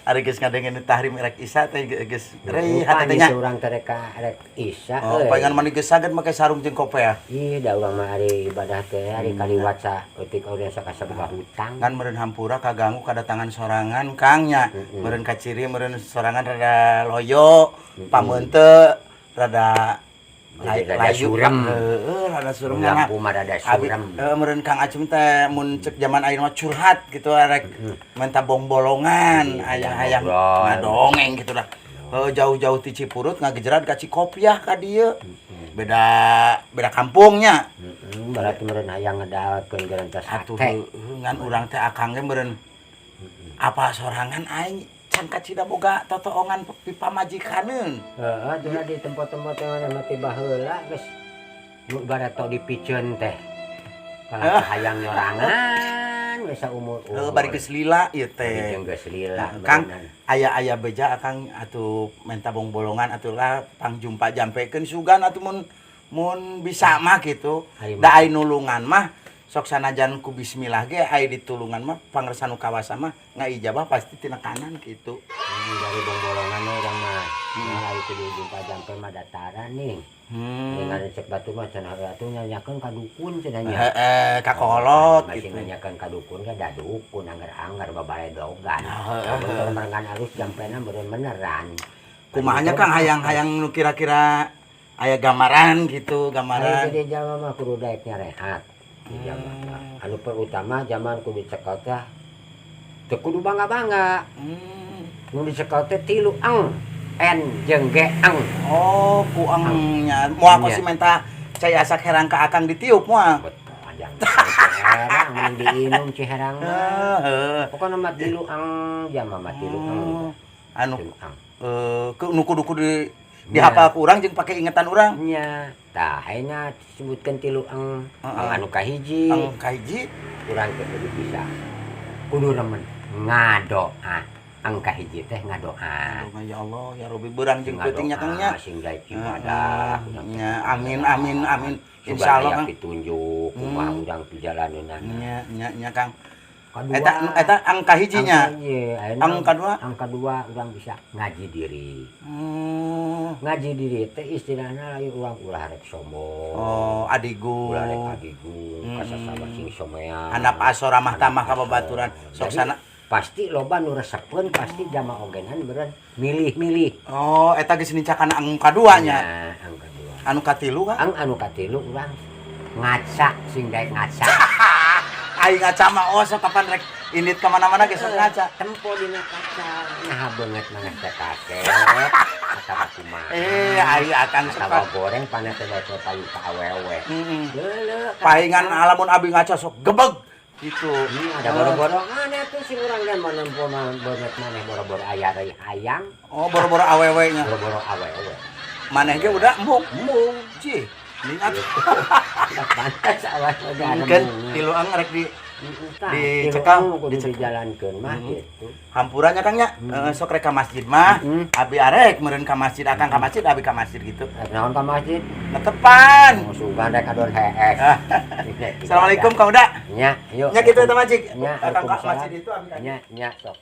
Ari geus ngadengeun tahrim rek Isya teh geus reih hati hatenya. Urang teh rek Isya euy. Oh, palingan mani geus saged make sarung jeung kopiah. Ih, da urang mah ari ibadah teh ari kaliwat sa eutik urang sakasa boga hutang. Ngan meureun hampura kaganggu kadatangan sorangan Kang nya. Meureun kaciri meureun sorangan rada loyo, pameun teu rada layu rada surem lampu mah rada surem. Meureun Kang Acum teh mun cek zaman ayeuna mah curhat gitu rek minta bolongan hayang ngadongeng gitu dah. Jauh-jauh ti Cipurut ngagejrad ka Cikopiah ka dieu. Beda kampungnya. Berarti meureun hayang ngadakeun gerentas atuh ngan urang teh akang ge meureun apa sorangan aing can kacida boga totoongan pipa majikaneun. Heeh, dina di tempat-tempat yang mati baheula geus ibarat tong dipikeun teh. Kalau hayang nyorangan geus saumur. Bari geus lila ieu teh. Geus lila. Kang aya beja akang atuh menta bolongan atuh lah pangjumpa jampekeun sugan atuh mun bisa mah gitu. Da ai nulungan mah sok sanajan ku bismillah ge aya ditulungan mah pangresanu kawasa mah ngaijabah pasti tina kanan gitu. Dari bolongan urang mah. Nah itu dijumpa jampe mah dataran nih. Dengan cek batu mah cenah atuh nyanyakeun ka dukun cenah nya. Ka kolot gitu. Nyanyakeun ka dukun ka da dukun anggar-anggar babare dogan. Mun merengan alus jampena meureun beneran. Kumahanya Kang hayang nu kira-kira aya gambaran gitu, gambaran. Jadi jalma mah kudu daeknya rehat. Anu perutama zaman kudu cekel teh teu kudu bangga-bangga. Nu dicekel teh 3 ang. N jeung G ang. Oh, ku angnya. Moal kosi menta cai asak herang ka akang ditiup moal. Panjang. Herang mending diinum ciherang mah. Heeh. Pokona mah 3 ang jama mah 3 ang. Anu nu kudu dihafal ku urang jeung pake ingetan urang. Nya. Tah ayeuna disebutkeun 3 ang. Anu kahiji. Ang kahiji urang teh kudu bisa. Kudu remen ngadoa. Ang kahiji teh ngadoa. Ya Allah, ya Rabbi beurang jeung peuting nya Kang nya. Sing daek ibadah. Nya amin. Insyaallah Kang ditunjuk kumaha urang pijalaneunana. Nya Kang. Eta ang kahijinya. Ang kadua? Ang kadua urang bisa ngaji diri. Ngaji diri teh istilahna lain urang ulah rek sombong. Oh, adigu. Ulah rek adigu, kasasaba sing somean. Handap asor ramah tamah ka babaturan. Sok sana pasti loba nu resepkeun pasti jama ogenan beureun milih-milih. Oh, eta geus nincakan ang kadua nya. Ang kadua. Anu katilu Kang? Anu katilu urang ngaca sing daek ngaca. Aing ngaca mah sok kapan rek indit ka mana-mana geus ngaca. Tempo dina kaca nyaha beungeut maneh teh kakek. Atawa kumaha. Aing akan atawa goreng paneh teh bae payu ka awewe. Heuleuh. Paingan alamun abi ngaca sok gebeg gitu. Ada boro-boro mana tuh si urang dan menempo beungeut maneh boro-boro aya rei hayang. Oh, boro-boro awewe nya. Boro-boro awewe. Maneh ge udah embung. Cih. Ningat. Pantes awas udah ada. Mungkin 3 ang rek dicekal dijalankeun mah gitu. Hampurannya Kang nya sok rek ka masjid mah. Abi arek meureun ka masjid akang ka masjid abi ka masjid gitu. Naon ka masjid? Netepan. Sugan rek adon hees. Assalamualaikum Kang Uda. Nya, yuk. Nya kitu eta masjid. Nya, akang ka masjid itu abi. Nya, sok.